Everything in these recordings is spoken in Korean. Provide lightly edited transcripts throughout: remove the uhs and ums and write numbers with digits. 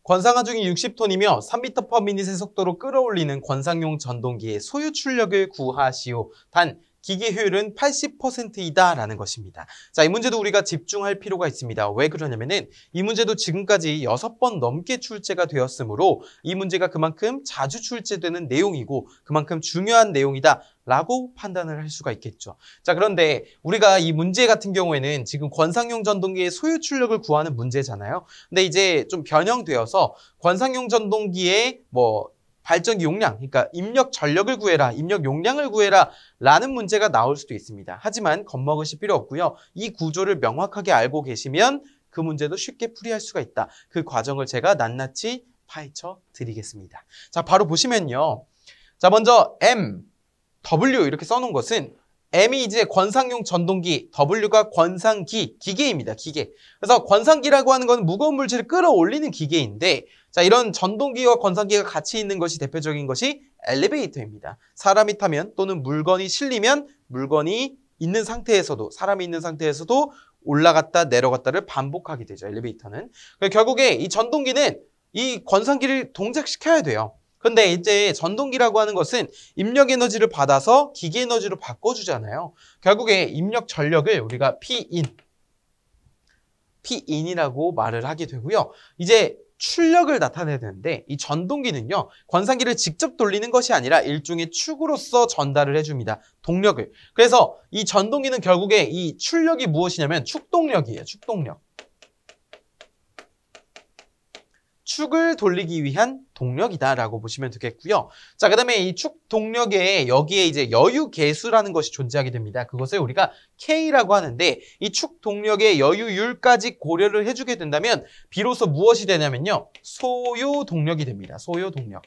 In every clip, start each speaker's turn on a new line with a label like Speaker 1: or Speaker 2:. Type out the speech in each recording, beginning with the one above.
Speaker 1: 권상하중이 60톤이며 3m/m의 속도로 끌어올리는 권상용 전동기의 소유 출력을 구하시오. 단 기계 효율은 80%이다라는 것입니다. 자, 이 문제도 우리가 집중할 필요가 있습니다. 왜 그러냐면은 이 문제도 지금까지 6번 넘게 출제가 되었으므로 이 문제가 그만큼 자주 출제되는 내용이고 그만큼 중요한 내용이다 라고 판단을 할 수가 있겠죠. 자, 그런데 우리가 이 문제 같은 경우에는 지금 권상용 전동기의 소유 출력을 구하는 문제잖아요. 근데 이제 좀 변형되어서 권상용 전동기의 발전기 용량, 그러니까 입력 전력을 구해라, 입력 용량을 구해라 라는 문제가 나올 수도 있습니다. 하지만 겁먹으실 필요 없고요. 이 구조를 명확하게 알고 계시면 그 문제도 쉽게 풀이할 수가 있다. 그 과정을 제가 낱낱이 파헤쳐 드리겠습니다. 자, 바로 보시면요. 자, 먼저 M, W 이렇게 써놓은 것은 M이 이제 권상용 전동기, W가 권상기, 기계입니다. 기계. 그래서 권상기라고 하는 건 무거운 물질을 끌어올리는 기계인데 자, 이런 전동기와 권상기가 같이 있는 것이 대표적인 것이 엘리베이터입니다. 사람이 타면 또는 물건이 실리면 물건이 있는 상태에서도 사람이 있는 상태에서도 올라갔다 내려갔다를 반복하게 되죠. 엘리베이터는. 결국에 이 전동기는 이 권상기를 동작시켜야 돼요. 근데 이제 전동기라고 하는 것은 입력 에너지를 받아서 기계 에너지로 바꿔주잖아요. 결국에 입력 전력을 우리가 P인이라고 말을 하게 되고요. 이제 출력을 나타내야 되는데 이 전동기는요. 권상기를 직접 돌리는 것이 아니라 일종의 축으로서 전달을 해줍니다. 동력을. 그래서 이 전동기는 결국에 이 출력이 무엇이냐면 축동력이에요. 축동력. 축을 돌리기 위한 동력이다라고 보시면 되겠고요. 자, 그다음에 이 축 동력에 여기에 이제 여유 계수라는 것이 존재하게 됩니다. 그것을 우리가 K라고 하는데 이 축 동력의 여유율까지 고려를 해주게 된다면 비로소 무엇이 되냐면요. 소요 동력이 됩니다. 소요 동력.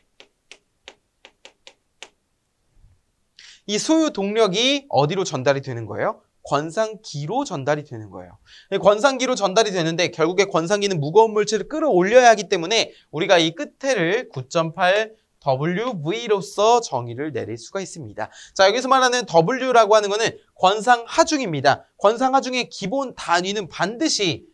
Speaker 1: 이 소요 동력이 어디로 전달이 되는 거예요? 권상기로 전달이 되는 거예요. 권상기로 전달이 되는데 결국에 권상기는 무거운 물질을 끌어올려야 하기 때문에 우리가 이 끝에를 9.8 WV로서 정의를 내릴 수가 있습니다. 자, 여기서 말하는 W라고 하는 것은 권상하중입니다. 권상하중의 기본 단위는 반드시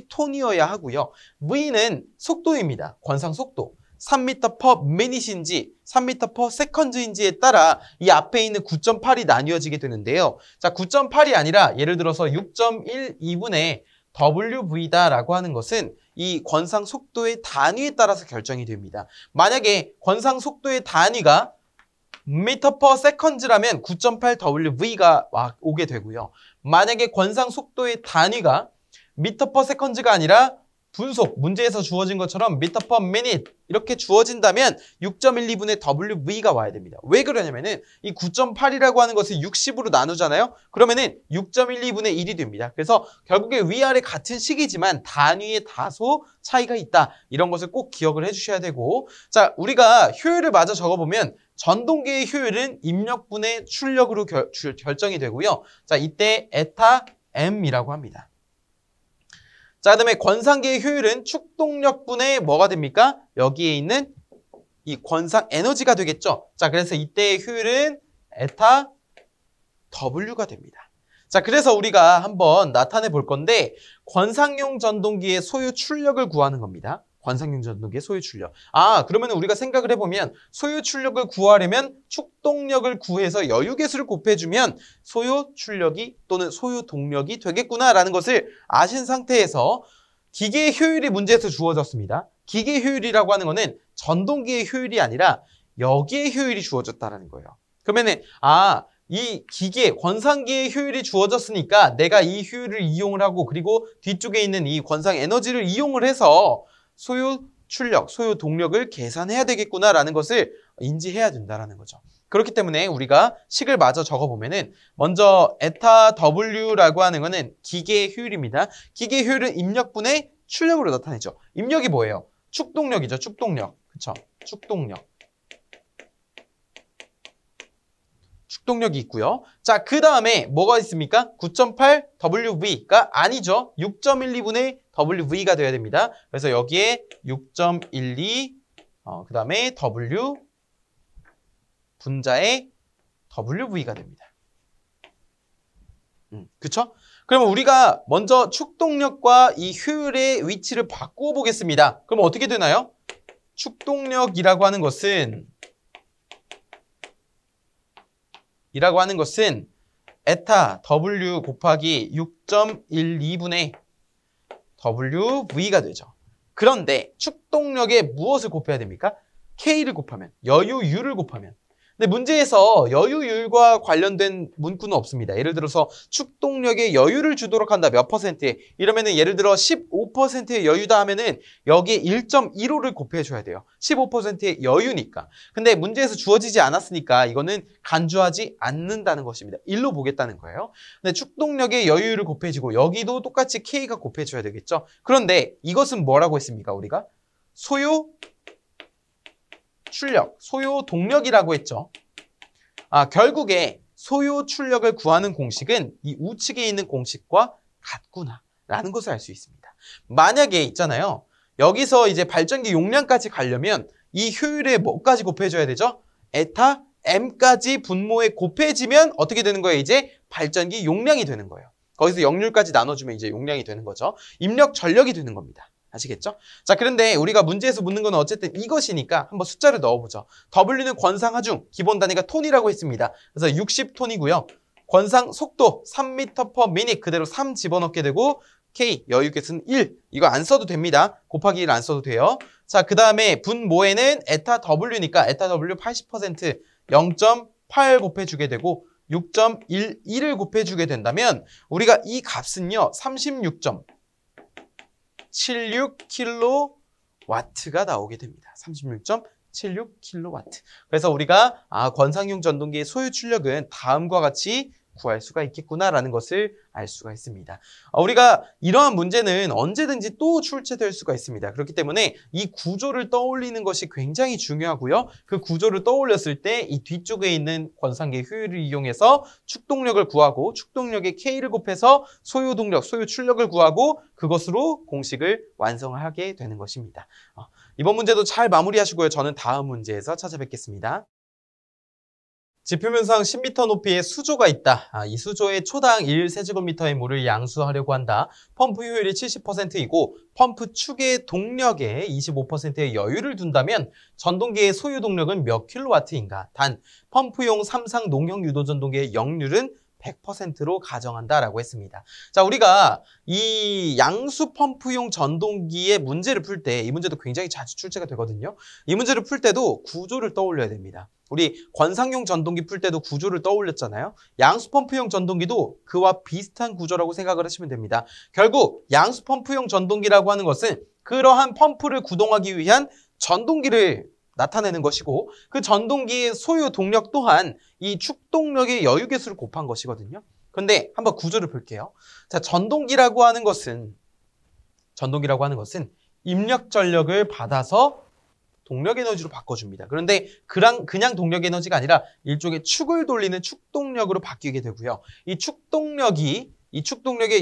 Speaker 1: 톤이어야 하고요. V는 속도입니다. 권상속도. 3m/min인지 3m/sec인지에 따라 이 앞에 있는 9.8이 나뉘어지게 되는데요. 자, 9.8이 아니라 예를 들어서 6.12분의 WV다라고 하는 것은 이 권상 속도의 단위에 따라서 결정이 됩니다. 만약에 권상 속도의 단위가 m/s라면 9.8 WV가 오게 되고요. 만약에 권상 속도의 단위가 m/s가 아니라 분속, 문제에서 주어진 것처럼 m/min 이렇게 주어진다면 6.12분의 WV가 와야 됩니다. 왜 그러냐면은 이 9.8이라고 하는 것을 60으로 나누잖아요. 그러면은 6.12분의 1이 됩니다. 그래서 결국에 위아래 같은 식이지만 단위에 다소 차이가 있다. 이런 것을 꼭 기억을 해주셔야 되고 자, 우리가 효율을 마저 적어보면 전동기의 효율은 입력분의 출력으로 결정이 되고요. 자, 이때 에타 M이라고 합니다. 자, 그다음에 권상기의 효율은 축동력분의 뭐가 됩니까? 여기에 있는 이 권상 에너지가 되겠죠. 자, 그래서 이때의 효율은 에타 W가 됩니다. 자, 그래서 우리가 한번 나타내 볼 건데 권상용 전동기의 소유 출력을 구하는 겁니다. 권상용 전동기의 소유 출력. 아, 그러면 우리가 생각을 해보면 소유 출력을 구하려면 축동력을 구해서 여유계수를 곱해주면 소유 출력이 또는 소유 동력이 되겠구나라는 것을 아신 상태에서 기계의 효율이 문제에서 주어졌습니다. 기계 효율이라고 하는 것은 전동기의 효율이 아니라 여기의 효율이 주어졌다는 거예요. 그러면은 이 기계, 권상기의 효율이 주어졌으니까 내가 이 효율을 이용을 하고 그리고 뒤쪽에 있는 이 권상 에너지를 이용을 해서 소유 출력, 소유 동력을 계산해야 되겠구나라는 것을 인지해야 된다는 거죠. 그렇기 때문에 우리가 식을 마저 적어보면은 먼저 에타 W라고 하는 거는 기계의 효율입니다. 기계의 효율은 입력분의 출력으로 나타내죠. 입력이 뭐예요? 축동력이죠. 축동력. 그쵸? 축동력. 축동력이 있고요. 자, 그 다음에 뭐가 있습니까? 9.8 WV가 아니죠. 6.12분의 WV가 돼야 됩니다. 그래서 여기에 6.12 그 다음에 W 분자의 WV가 됩니다. 그쵸? 그러면 우리가 먼저 축동력과 이 효율의 위치를 바꾸어 보겠습니다. 그럼 어떻게 되나요? 축동력이라고 하는 것은 에타 W 곱하기 6.12분의 WV가 되죠. 그런데 축동력에 무엇을 곱해야 됩니까? K를 곱하면, 여유율을 곱하면. 근데 문제에서 여유율과 관련된 문구는 없습니다. 예를 들어서 축동력에 여유를 주도록 한다. 몇 퍼센트에? 이러면은 예를 들어 15%의 여유다 하면은 여기에 1.15를 곱해줘야 돼요. 15%의 여유니까. 근데 문제에서 주어지지 않았으니까 이거는 간주하지 않는다는 것입니다. 1로 보겠다는 거예요. 근데 축동력에 여유를 곱해주고 여기도 똑같이 K가 곱해줘야 되겠죠. 그런데 이것은 뭐라고 했습니까? 우리가 소요 출력, 소요 동력이라고 했죠. 결국에 소요 출력을 구하는 공식은 이 우측에 있는 공식과 같구나 라는 것을 알 수 있습니다. 만약에 있잖아요. 여기서 이제 발전기 용량까지 가려면 이 효율에 뭐까지 곱해줘야 되죠? 에타 M까지 분모에 곱해지면 어떻게 되는 거예요? 이제 발전기 용량이 되는 거예요. 거기서 역률까지 나눠주면 이제 용량이 되는 거죠. 입력 전력이 되는 겁니다. 아시겠죠? 자, 그런데 우리가 문제에서 묻는 건 어쨌든 이것이니까 한번 숫자를 넣어보죠. W는 권상 하중, 기본 단위가 톤이라고 했습니다. 그래서 60톤이고요. 권상 속도 3m/min 그대로 3 집어넣게 되고 K, 여유계수는 1. 이거 안 써도 됩니다. 곱하기 1 안 써도 돼요. 자, 그 다음에 분모에는 에타 W니까 에타 W 80% 0.8 곱해주게 되고 6.11을 곱해주게 된다면 우리가 이 값은요. 36.76kW가 나오게 됩니다. 36.76kW. 그래서 우리가 권상용 전동기의 소요 출력은 다음과 같이 구할 수가 있겠구나라는 것을 알 수가 있습니다. 우리가 이러한 문제는 언제든지 또 출제될 수가 있습니다. 그렇기 때문에 이 구조를 떠올리는 것이 굉장히 중요하고요. 그 구조를 떠올렸을 때 이 뒤쪽에 있는 권상기의 효율을 이용해서 축동력을 구하고 축동력의 K를 곱해서 소요 동력, 소요 출력을 구하고 그것으로 공식을 완성하게 되는 것입니다. 이번 문제도 잘 마무리하시고요. 저는 다음 문제에서 찾아뵙겠습니다. 지표면상 10m 높이의 수조가 있다. 이 수조에 초당 1세제곱미터의 물을 양수하려고 한다. 펌프 효율이 70%이고 펌프 축의 동력에 25%의 여유를 둔다면 전동기의 소유 동력은 몇 킬로와트인가? 단 펌프용 3상 농형 유도 전동기의 역률은 100%로 가정한다라고 했습니다. 자, 우리가 이 양수 펌프용 전동기의 문제를 풀 때 이 문제도 굉장히 자주 출제가 되거든요. 이 문제를 풀 때도 구조를 떠올려야 됩니다. 우리 권상용 전동기 풀 때도 구조를 떠올렸잖아요. 양수 펌프용 전동기도 그와 비슷한 구조라고 생각을 하시면 됩니다. 결국 양수 펌프용 전동기라고 하는 것은 그러한 펌프를 구동하기 위한 전동기를 나타내는 것이고 그 전동기의 소유 동력 또한 이 축동력의 여유계수를 곱한 것이거든요. 그런데 한번 구조를 볼게요. 자, 전동기라고 하는 것은 입력 전력을 받아서 동력 에너지로 바꿔줍니다. 그런데 그냥 동력 에너지가 아니라 일종의 축을 돌리는 축동력으로 바뀌게 되고요. 이 축동력의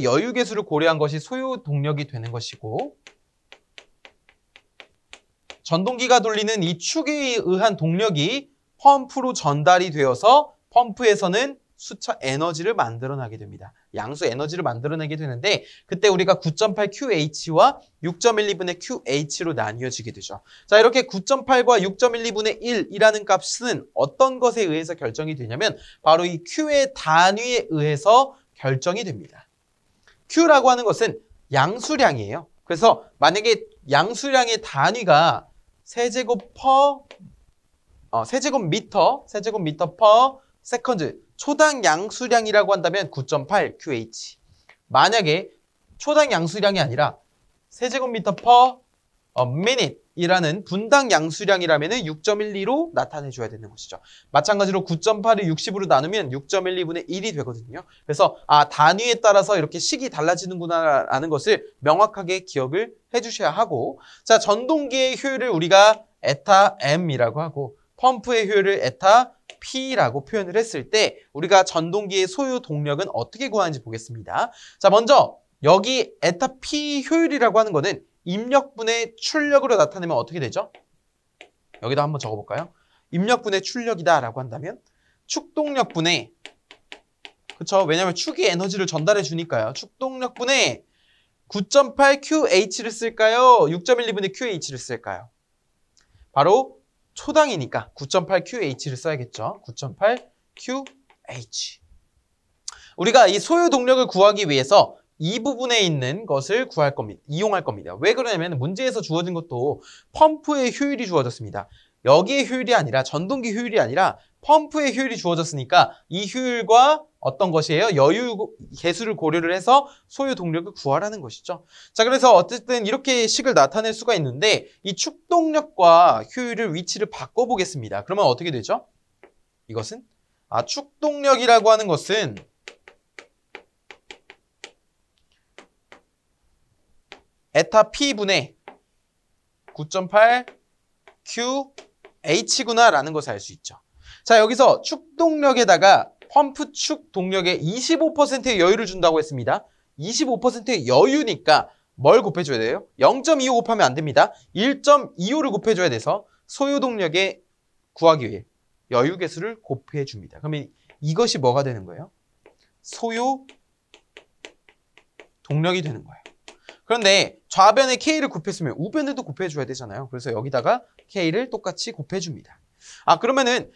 Speaker 1: 여유계수를 고려한 것이 소요 동력이 되는 것이고 전동기가 돌리는 이 축에 의한 동력이 펌프로 전달이 되어서 펌프에서는 수차 에너지를 만들어내게 됩니다. 양수 에너지를 만들어내게 되는데 그때 우리가 9.8QH와 6.12분의 QH로 나뉘어지게 되죠. 자, 이렇게 9.8과 6.12분의 1이라는 값은 어떤 것에 의해서 결정이 되냐면 바로 이 Q의 단위에 의해서 결정이 됩니다. Q라고 하는 것은 양수량이에요. 그래서 만약에 양수량의 단위가 세제곱미터 per 세컨드 초당 양수량이라고 한다면 9.8 QH. 만약에 초당 양수량이 아니라 세제곱미터 per minute 이라는 분당 양수량이라면 6.12로 나타내줘야 되는 것이죠. 마찬가지로 9.8을 60으로 나누면 6.12분의 1이 되거든요. 그래서 단위에 따라서 이렇게 식이 달라지는구나 라는 것을 명확하게 기억을 해주셔야 하고 자, 전동기의 효율을 우리가 에타 M이라고 하고 펌프의 효율을 에타 P라고 표현을 했을 때 우리가 전동기의 소요 동력은 어떻게 구하는지 보겠습니다. 자, 먼저 여기 에타 P 효율이라고 하는 거는 입력분의 출력으로 나타내면 어떻게 되죠? 여기다 한번 적어볼까요? 입력분의 출력이다 라고 한다면 축동력분의 그쵸? 왜냐면 축이 에너지를 전달해 주니까요. 축동력분의 9.8 QH를 쓸까요? 6.12분의 QH를 쓸까요? 바로 초당이니까 9.8 QH를 써야겠죠. 9.8 QH. 우리가 이 소요 동력을 구하기 위해서 이 부분에 있는 것을 구할 겁니다. 이용할 겁니다. 왜 그러냐면 문제에서 주어진 것도 펌프의 효율이 주어졌습니다. 여기의 효율이 아니라 전동기 효율이 아니라 펌프의 효율이 주어졌으니까 이 효율과 어떤 것이에요? 여유 계수를 고려를 해서 소요 동력을 구하라는 것이죠. 자, 그래서 어쨌든 이렇게 식을 나타낼 수가 있는데 이 축동력과 효율을 위치를 바꿔보겠습니다. 그러면 어떻게 되죠? 이것은 축동력이라고 하는 것은 에타 P분의 9.8 QH구나 라는 것을 알 수 있죠. 자, 여기서 축동력에다가 펌프 축 동력에 25%의 여유를 준다고 했습니다. 25%의 여유니까 뭘 곱해줘야 돼요? 0.25 곱하면 안 됩니다. 1.25를 곱해줘야 돼서 소요 동력에 구하기 위해 여유 계수를 곱해줍니다. 그러면 이것이 뭐가 되는 거예요? 소요 동력이 되는 거예요. 그런데 좌변에 K를 곱했으면 우변에도 곱해줘야 되잖아요. 그래서 여기다가 K를 똑같이 곱해줍니다. 그러면은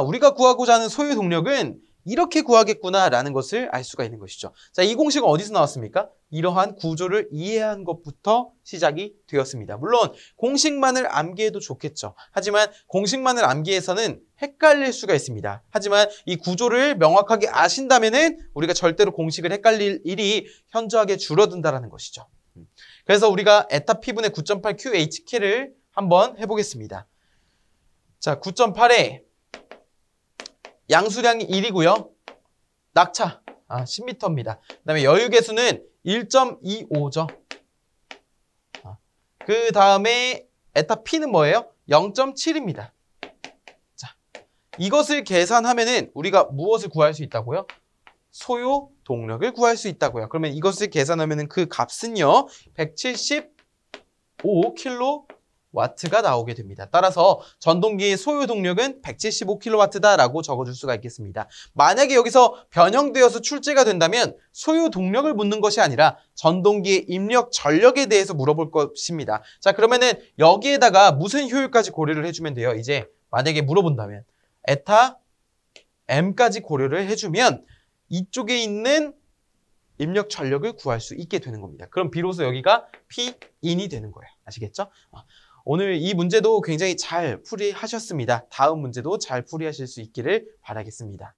Speaker 1: 우리가 구하고자 하는 소요 동력은 이렇게 구하겠구나라는 것을 알 수가 있는 것이죠. 자, 이 공식은 어디서 나왔습니까? 이러한 구조를 이해한 것부터 시작이 되었습니다. 물론 공식만을 암기해도 좋겠죠. 하지만 공식만을 암기해서는 헷갈릴 수가 있습니다. 하지만 이 구조를 명확하게 아신다면은 우리가 절대로 공식을 헷갈릴 일이 현저하게 줄어든다는 것이죠. 그래서 우리가 에타 P분의 9.8 QHK를 한번 해보겠습니다. 자, 9.8에 양수량이 1이고요. 낙차 10m입니다. 그 다음에 여유계수는 1.25죠. 그 다음에 에타 P는 뭐예요? 0.7입니다. 자, 이것을 계산하면은 우리가 무엇을 구할 수 있다고요? 소요 동력을 구할 수 있다고요. 그러면 이것을 계산하면은 그 값은요, 175kW가 나오게 됩니다. 따라서 전동기의 소요 동력은 175kW다라고 적어줄 수가 있겠습니다. 만약에 여기서 변형되어서 출제가 된다면 소요 동력을 묻는 것이 아니라 전동기의 입력 전력에 대해서 물어볼 것입니다. 자, 그러면은 여기에다가 무슨 효율까지 고려를 해주면 돼요? 이제 만약에 물어본다면 에타 M까지 고려를 해주면 이쪽에 있는 입력 전력을 구할 수 있게 되는 겁니다. 그럼 비로소 여기가 P인이 되는 거예요. 아시겠죠? 오늘 이 문제도 굉장히 잘 풀이하셨습니다. 다음 문제도 잘 풀이하실 수 있기를 바라겠습니다.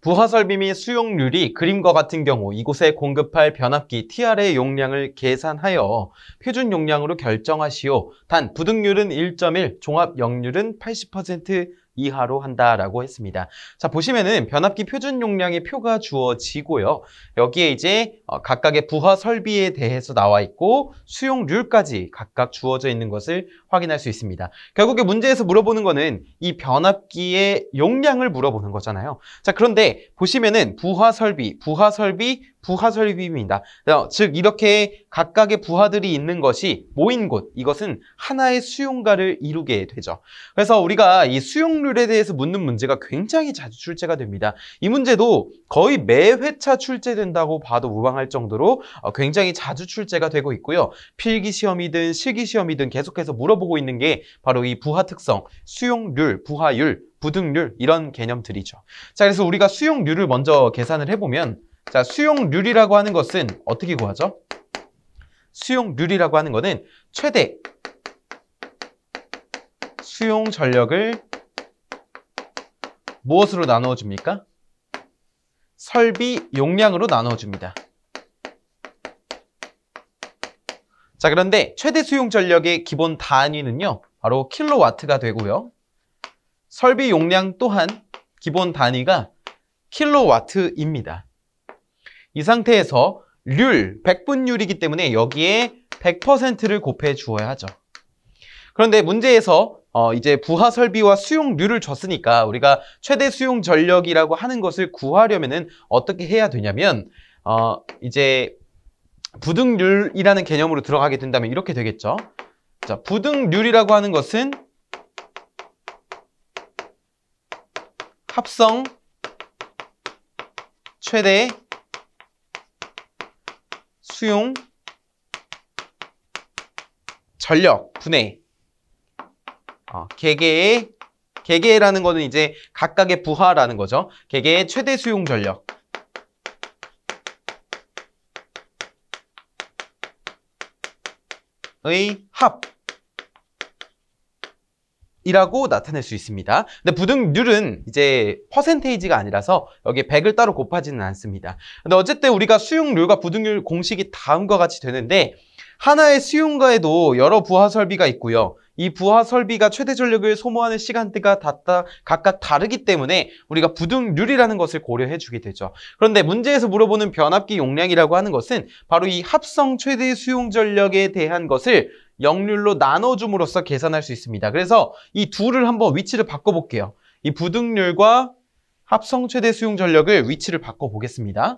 Speaker 1: 부하설비 및 수용률이 그림과 같은 경우 이곳에 공급할 변압기 TR의 용량을 계산하여 표준 용량으로 결정하시오. 단 부등률은 1.1, 종합 역률은 80% 이하로 한다라고 했습니다. 자, 보시면은 변압기 표준 용량의 표가 주어지고요. 여기에 이제 각각의 부하 설비에 대해서 나와 있고 수용률까지 각각 주어져 있는 것을 확인할 수 있습니다. 결국에 문제에서 물어보는 거는 이 변압기의 용량을 물어보는 거잖아요. 자, 그런데 보시면은 부하 설비입니다. 즉 이렇게 각각의 부하들이 있는 것이 모인 곳, 이것은 하나의 수용가를 이루게 되죠. 그래서 우리가 이 수용률에 대해서 묻는 문제가 굉장히 자주 출제가 됩니다. 이 문제도 거의 매 회차 출제된다고 봐도 무방할 정도로 굉장히 자주 출제가 되고 있고요. 필기시험이든 실기시험이든 계속해서 물어보고 있는 게 바로 이 부하 특성, 수용률, 부하율, 부등률 이런 개념들이죠. 자, 그래서 우리가 수용률을 먼저 계산을 해보면, 자, 수용률이라고 하는 것은 어떻게 구하죠? 수용률이라고 하는 것은 최대 수용 전력을 무엇으로 나누어 줍니까? 설비 용량으로 나누어 줍니다. 자, 그런데 최대 수용 전력의 기본 단위는요, 바로 킬로와트가 되고요. 설비 용량 또한 기본 단위가 킬로와트입니다. 이 상태에서 률, 100분율이기 때문에 여기에 100%를 곱해 주어야 하죠. 그런데 문제에서 이제 부하 설비와 수용률을 줬으니까 우리가 최대 수용 전력이라고 하는 것을 구하려면은 어떻게 해야 되냐면 이제 부등률이라는 개념으로 들어가게 된다면 이렇게 되겠죠. 자, 부등률이라고 하는 것은 합성 최대 수용 전력 분해. 개개라는 거는 이제 각각의 부하라는 거죠. 개개의 최대 수용 전력의 합이라고 나타낼 수 있습니다. 근데 부등률은 이제 퍼센테이지가 아니라서 여기에 100을 따로 곱하지는 않습니다. 근데 어쨌든 우리가 수용률과 부등률 공식이 다음과 같이 되는데, 하나의 수용가에도 여러 부하 설비가 있고요. 이 부하 설비가 최대 전력을 소모하는 시간대가 각각 다르기 때문에 우리가 부등률이라는 것을 고려해 주게 되죠. 그런데 문제에서 물어보는 변압기 용량이라고 하는 것은 바로 이 합성 최대 수용 전력에 대한 것을 역률로 나눠줌으로써 계산할 수 있습니다. 그래서 이 둘을 한번 위치를 바꿔볼게요. 이 부등률과 합성 최대 수용 전력을 위치를 바꿔보겠습니다.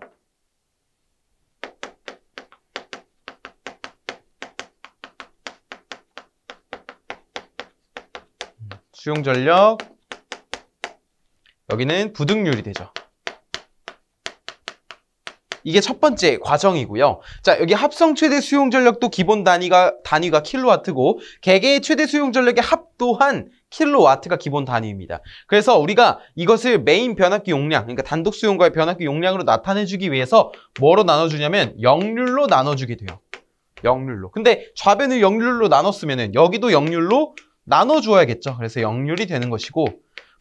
Speaker 1: 수용전력, 여기는 부등률이 되죠. 이게 첫 번째 과정이고요. 자, 여기 합성 최대 수용전력도 기본 단위가 킬로와트고, 개개의 최대 수용전력의 합 또한 킬로와트가 기본 단위입니다. 그래서 우리가 이것을 메인 변압기 용량, 그러니까 단독 수용과의 변압기 용량으로 나타내주기 위해서 뭐로 나눠주냐면 역률로 나눠주게 돼요. 역률로. 근데 좌변을 역률로 나눴으면은 여기도 역률로 나눠줘야겠죠. 그래서 역률이 되는 것이고,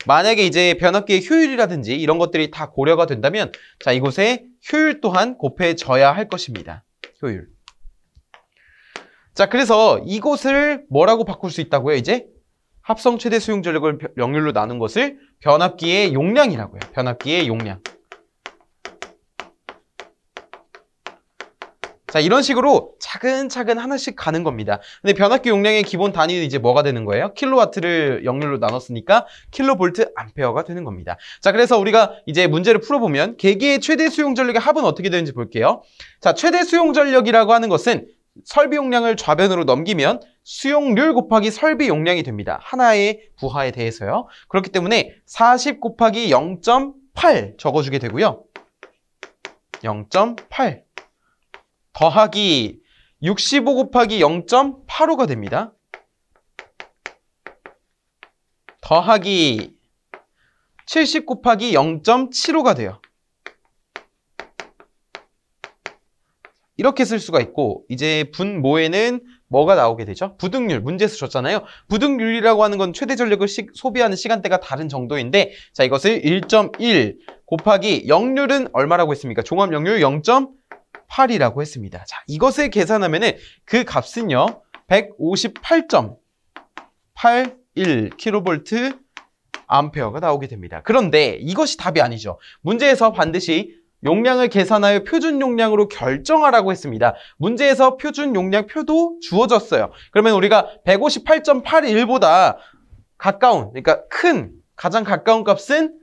Speaker 1: 만약에 이제 변압기의 효율이라든지 이런 것들이 다 고려가 된다면, 자, 이곳에 효율 또한 곱해져야 할 것입니다. 효율. 자, 그래서 이곳을 뭐라고 바꿀 수 있다고요? 이제 합성 최대 수용 전력을 역률로 나눈 것을 변압기의 용량이라고요. 변압기의 용량. 자, 이런 식으로 차근차근 하나씩 가는 겁니다. 근데 변압기 용량의 기본 단위는 이제 뭐가 되는 거예요? 킬로와트를 역률로 나눴으니까 킬로볼트 암페어가 되는 겁니다. 자, 그래서 우리가 이제 문제를 풀어보면 개개의 최대 수용 전력의 합은 어떻게 되는지 볼게요. 자, 최대 수용 전력이라고 하는 것은 설비 용량을 좌변으로 넘기면 수용률 곱하기 설비 용량이 됩니다. 하나의 부하에 대해서요. 그렇기 때문에 40 곱하기 0.8 적어주게 되고요. 0.8 더하기 65 곱하기 0.85가 됩니다. 더하기 70 곱하기 0.75가 돼요. 이렇게 쓸 수가 있고, 이제 분모에는 뭐가 나오게 되죠? 부등률, 문제에서 줬잖아요. 부등률이라고 하는 건 최대 전력을 소비하는 시간대가 다른 정도인데, 자, 이것을 1.1 곱하기 역률은 얼마라고 했습니까? 종합 역률 0.8이라고 했습니다. 자, 이것을 계산하면은 그 값은요, 158.81kV 암페어가 나오게 됩니다. 그런데 이것이 답이 아니죠. 문제에서 반드시 용량을 계산하여 표준 용량으로 결정하라고 했습니다. 문제에서 표준 용량 표도 주어졌어요. 그러면 우리가 158.81보다 가까운, 그러니까 가장 가까운 값은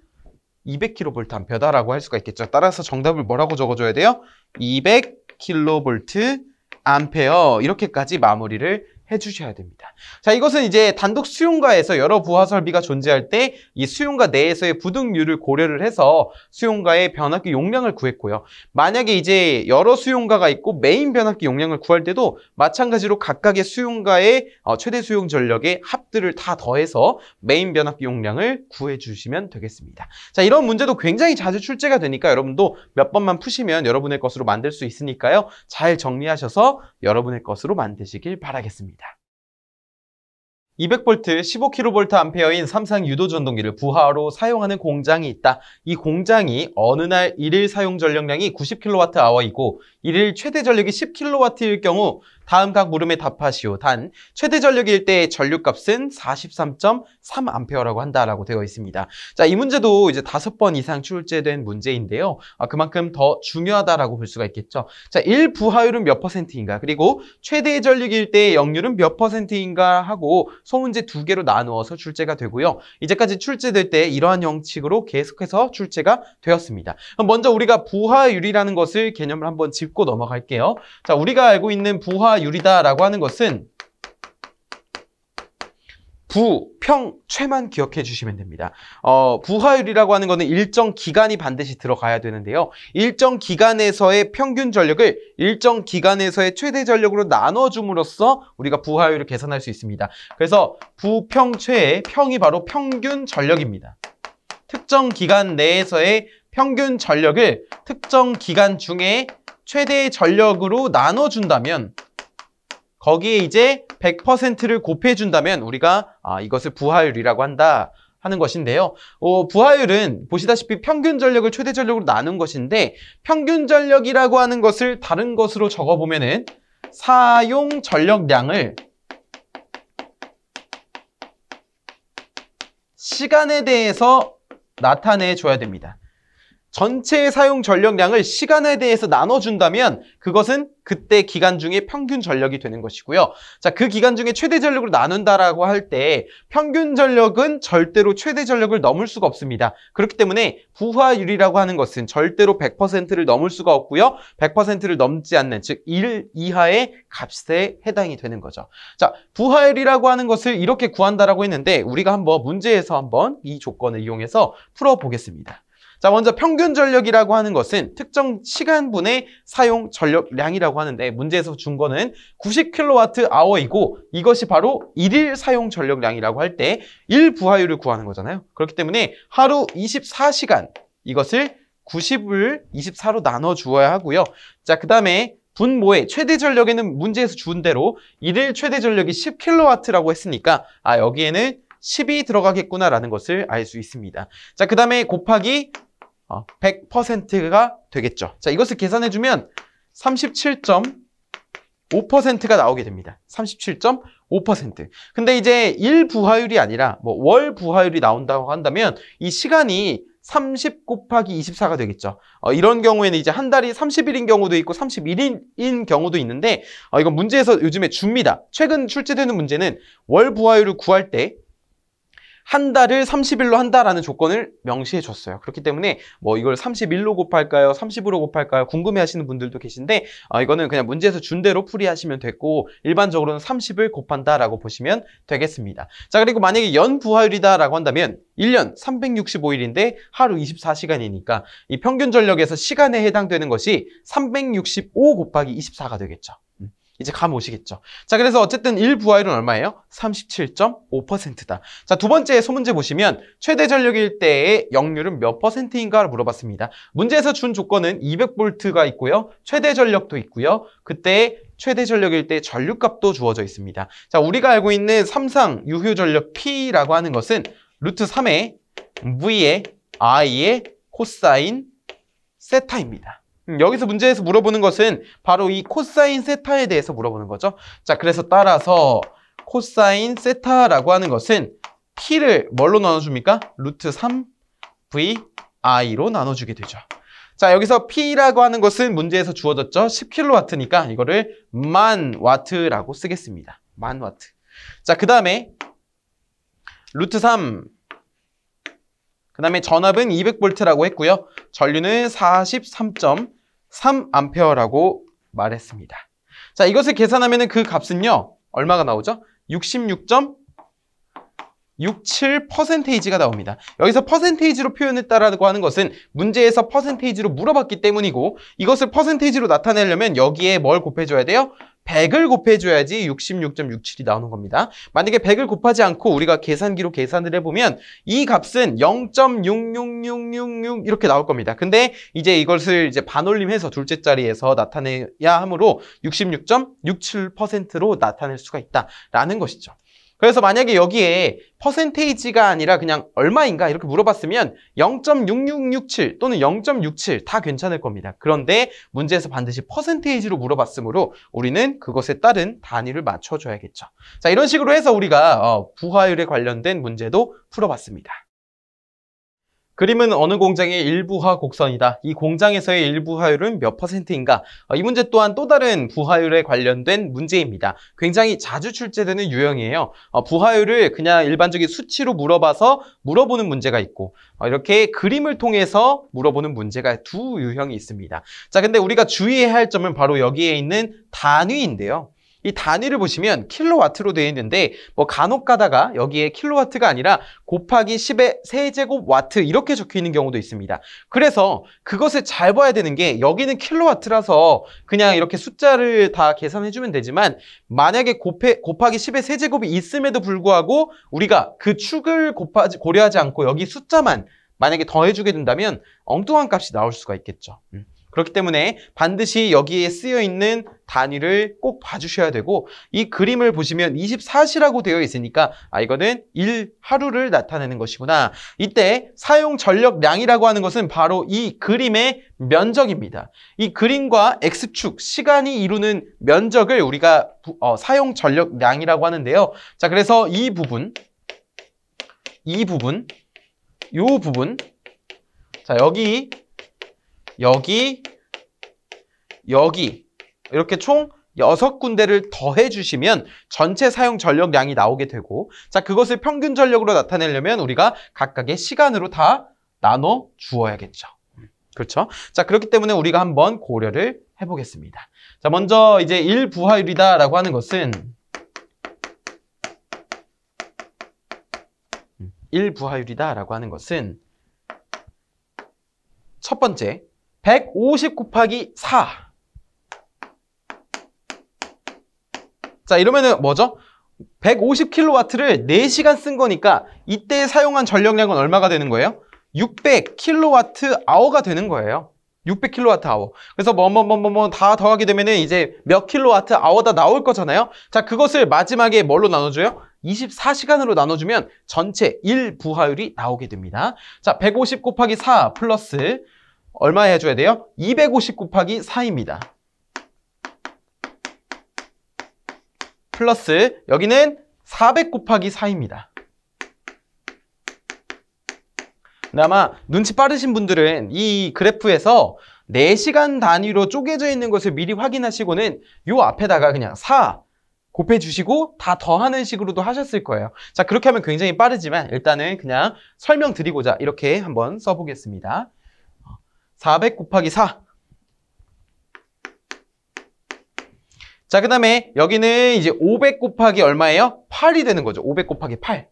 Speaker 1: 200kV 암페어다라고 할 수가 있겠죠. 따라서 정답을 뭐라고 적어줘야 돼요? 200kV 암페어, 이렇게까지 마무리를 해주셔야 됩니다. 자, 이것은 이제 단독 수용가에서 여러 부하 설비가 존재할 때 이 수용가 내에서의 부등률을 고려를 해서 수용가의 변압기 용량을 구했고요. 만약에 이제 여러 수용가가 있고 메인 변압기 용량을 구할 때도 마찬가지로 각각의 수용가의 최대 수용 전력의 합들을 다 더해서 메인 변압기 용량을 구해주시면 되겠습니다. 자, 이런 문제도 굉장히 자주 출제가 되니까 여러분도 몇 번만 푸시면 여러분의 것으로 만들 수 있으니까요. 잘 정리하셔서 여러분의 것으로 만드시길 바라겠습니다. 200V, 15kV 암페어인 삼상 유도 전동기를 부하로 사용하는 공장이 있다. 이 공장이 어느 날 일일 사용 전력량이 90kWh이고 일일 최대 전력이 10kW일 경우 다음 각 물음에 답하시오. 단 최대 전력일 때 전류값은 43.3A라고 한다라고 되어 있습니다. 자, 이 문제도 이제 5번 이상 출제된 문제인데요. 그만큼 더 중요하다라고 볼 수가 있겠죠. 자, 1 부하율은 몇 %인가? 그리고 최대 전력일 때의 역률은 몇 %인가 하고 소문제 2개로 나누어서 출제가 되고요. 이제까지 출제될 때 이러한 형식으로 계속해서 출제가 되었습니다. 그럼 먼저 우리가 부하율이라는 것을 개념을 한번 짚고 넘어갈게요. 자, 우리가 알고 있는 부하율이다라고 하는 것은 부, 평, 최만 기억해 주시면 됩니다. 부하율이라고 하는 거는 일정 기간이 반드시 들어가야 되는데요. 일정 기간에서의 평균 전력을 일정 기간에서의 최대 전력으로 나눠줌으로써 우리가 부하율을 계산할 수 있습니다. 그래서 부, 평, 최의 평이 바로 평균 전력입니다. 특정 기간 내에서의 평균 전력을 특정 기간 중에 최대 전력으로 나눠준다면 거기에 이제 100%를 곱해준다면 우리가 이것을 부하율이라고 한다 하는 것인데요. 부하율은 보시다시피 평균 전력을 최대 전력으로 나눈 것인데 평균 전력이라고 하는 것을 다른 것으로 적어보면은 사용 전력량을 시간에 대해서 나타내 줘야 됩니다. 전체 사용 전력량을 시간에 대해서 나눠준다면 그것은 그때 기간 중에 평균 전력이 되는 것이고요. 자, 그 기간 중에 최대 전력으로 나눈다라고 할 때 평균 전력은 절대로 최대 전력을 넘을 수가 없습니다. 그렇기 때문에 부하율이라고 하는 것은 절대로 100%를 넘을 수가 없고요. 100%를 넘지 않는, 즉 1 이하의 값에 해당이 되는 거죠. 자, 부하율이라고 하는 것을 이렇게 구한다라고 했는데 우리가 한번 문제에서 한번 이 조건을 이용해서 풀어보겠습니다. 자, 먼저 평균 전력이라고 하는 것은 특정 시간분의 사용 전력량이라고 하는데 문제에서 준 거는 90kWh이고 이것이 바로 1일 사용 전력량이라고 할 때 1부하율을 구하는 거잖아요. 그렇기 때문에 하루 24시간 이것을 90을 24로 나눠 주어야 하고요. 자, 그 다음에 분모의 최대 전력에는 문제에서 준 대로 1일 최대 전력이 10kW라고 했으니까 여기에는 10이 들어가겠구나라는 것을 알 수 있습니다. 자, 그 다음에 곱하기 100%가 되겠죠. 자, 이것을 계산해주면 37.5%가 나오게 됩니다. 37.5%. 근데 이제 일 부하율이 아니라 월 부하율이 나온다고 한다면 이 시간이 30 곱하기 24가 되겠죠. 이런 경우에는 이제 한 달이 30일인 경우도 있고 31일인 경우도 있는데 이건 문제에서 요즘에 줍니다. 최근 출제되는 문제는 월 부하율을 구할 때 한 달을 30일로 한다라는 조건을 명시해 줬어요. 그렇기 때문에 이걸 31로 곱할까요? 30으로 곱할까요? 궁금해 하시는 분들도 계신데 이거는 그냥 문제에서 준 대로 풀이하시면 됐고 일반적으로는 30을 곱한다라고 보시면 되겠습니다. 자, 그리고 만약에 연 부하율이다라고 한다면 1년 365일인데 하루 24시간이니까 이 평균 전력에서 시간에 해당되는 것이 365 곱하기 24가 되겠죠. 이제 감 오시겠죠. 자, 그래서 어쨌든 1부하율은 얼마예요? 37.5%다. 자, 두 번째 소문제 보시면 최대 전력일 때의 역률은 몇 %인가를 물어봤습니다. 문제에서 준 조건은 200V가 있고요. 최대 전력도 있고요. 그때 최대 전력일 때 전류값도 주어져 있습니다. 자, 우리가 알고 있는 삼상 유효 전력 P라고 하는 것은 루트 3의 V의 I의 코사인 세타입니다. 여기서 문제에서 물어보는 것은 바로 이 코사인 세타에 대해서 물어보는 거죠. 자, 그래서 따라서 코사인 세타라고 하는 것은 P를 뭘로 나눠줍니까? 루트 3 VI로 나눠주게 되죠. 자, 여기서 P라고 하는 것은 문제에서 주어졌죠. 10kW니까 이거를 10,000W라고 쓰겠습니다. 10,000W. 자, 그 다음에 루트 3 그 다음에 전압은 200V라고 했고요. 전류는 43.3A라고 말했습니다. 자, 이것을 계산하면 그 값은요. 얼마가 나오죠? 66.67%가 나옵니다. 여기서 퍼센테이지로 표현했다라고 하는 것은 문제에서 퍼센테이지로 물어봤기 때문이고 이것을 퍼센테이지로 나타내려면 여기에 뭘 곱해줘야 돼요? 100을 곱해줘야지 66.67이 나오는 겁니다. 만약에 100을 곱하지 않고 우리가 계산기로 계산을 해보면 이 값은 0.66666 이렇게 나올 겁니다. 근데 이제 이것을 이제 반올림해서 둘째 자리에서 나타내야 하므로 66.67%로 나타낼 수가 있다라는 것이죠. 그래서 만약에 여기에 퍼센테이지가 아니라 그냥 얼마인가 이렇게 물어봤으면 0.6667 또는 0.67 다 괜찮을 겁니다. 그런데 문제에서 반드시 퍼센테이지로 물어봤으므로 우리는 그것에 따른 단위를 맞춰줘야겠죠. 자, 이런 식으로 해서 우리가 부하율에 관련된 문제도 풀어봤습니다. 그림은 어느 공장의 일부하 곡선이다. 이 공장에서의 일부하율은 몇 %인가? 이 문제 또한 또 다른 부하율에 관련된 문제입니다. 굉장히 자주 출제되는 유형이에요. 부하율을 그냥 일반적인 수치로 물어봐서 물어보는 문제가 있고 이렇게 그림을 통해서 물어보는 문제가 두 유형이 있습니다. 자, 근데 우리가 주의해야 할 점은 바로 여기에 있는 단위인데요. 이 단위를 보시면 킬로와트로 되어 있는데 뭐 간혹 가다가 여기에 킬로와트가 아니라 곱하기 10의 세제곱와트 이렇게 적혀 있는 경우도 있습니다. 그래서 그것을 잘 봐야 되는 게 여기는 킬로와트라서 그냥 이렇게 숫자를 다 계산해 주면 되지만 만약에 곱하기 10의 세제곱이 있음에도 불구하고 우리가 그 축을 고려하지 않고 여기 숫자만 만약에 더해주게 된다면 엉뚱한 값이 나올 수가 있겠죠. 그렇기 때문에 반드시 여기에 쓰여 있는 단위를 꼭 봐주셔야 되고 이 그림을 보시면 24시라고 되어 있으니까 이거는 1하루를 나타내는 것이구나. 이때 사용 전력량이라고 하는 것은 바로 이 그림의 면적입니다. 이 그림과 X축, 시간이 이루는 면적을 우리가 사용 전력량이라고 하는데요. 자, 그래서 이 부분, 요 부분, 자, 여기 이렇게 총 6군데를 더해 주시면 전체 사용 전력량이 나오게 되고 자, 그것을 평균 전력으로 나타내려면 우리가 각각의 시간으로 다 나눠 주어야겠죠. 그렇죠? 자, 그렇기 때문에 우리가 한번 고려를 해보겠습니다. 자, 먼저 이제 1부하율이다라고 하는 것은 1부하율이다라고 하는 것은 첫 번째 150 곱하기 4. 자, 이러면은 뭐죠? 150kW를 4시간 쓴 거니까 이때 사용한 전력량은 얼마가 되는 거예요? 600kWh가 되는 거예요. 600kWh. 그래서 다 더하게 되면은 이제 몇 kWh다 나올 거잖아요. 자, 그것을 마지막에 뭘로 나눠줘요? 24시간으로 나눠주면 전체 1부하율이 나오게 됩니다. 자, 150 곱하기 4 플러스 얼마 해줘야 돼요? 250 곱하기 4입니다. 플러스 여기는 400 곱하기 4입니다. 근데 아마 눈치 빠르신 분들은 이 그래프에서 4시간 단위로 쪼개져 있는 것을 미리 확인하시고는 요 앞에다가 그냥 4 곱해주시고 다 더하는 식으로도 하셨을 거예요. 자, 그렇게 하면 굉장히 빠르지만 일단은 그냥 설명드리고자 이렇게 한번 써보겠습니다. 400 곱하기 4. 자, 그 다음에 여기는 이제 500 곱하기 얼마예요? 8이 되는 거죠. 500 곱하기 8.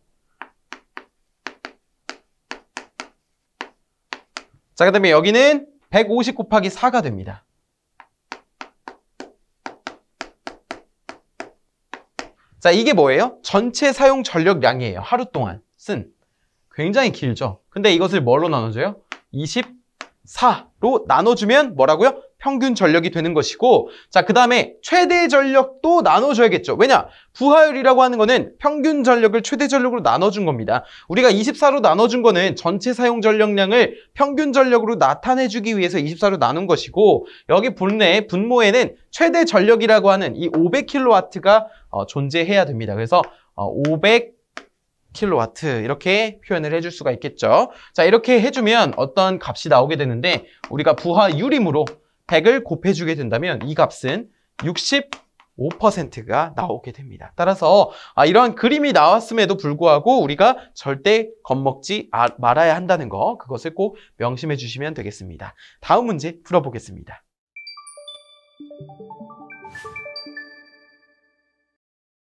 Speaker 1: 자, 그 다음에 여기는 150 곱하기 4가 됩니다. 자, 이게 뭐예요? 전체 사용 전력량이에요. 하루 동안 쓴. 굉장히 길죠? 근데 이것을 뭘로 나눠줘요? 24로 나눠주면 뭐라고요? 평균 전력이 되는 것이고 자, 그 다음에 최대 전력도 나눠줘야겠죠. 왜냐? 부하율이라고 하는 거는 평균 전력을 최대 전력으로 나눠준 겁니다. 우리가 24로 나눠준 거는 전체 사용 전력량을 평균 전력으로 나타내주기 위해서 24로 나눈 것이고 여기 본래 분모에는 최대 전력이라고 하는 이 500kW가 존재해야 됩니다. 그래서 500kW 이렇게 표현을 해줄 수가 있겠죠. 자, 이렇게 해주면 어떤 값이 나오게 되는데 우리가 부하율이므로 100을 곱해주게 된다면 이 값은 65%가 나오게 됩니다. 따라서 이러한 그림이 나왔음에도 불구하고 우리가 절대 겁먹지 말아야 한다는 거 그것을 꼭 명심해 주시면 되겠습니다. 다음 문제 풀어보겠습니다.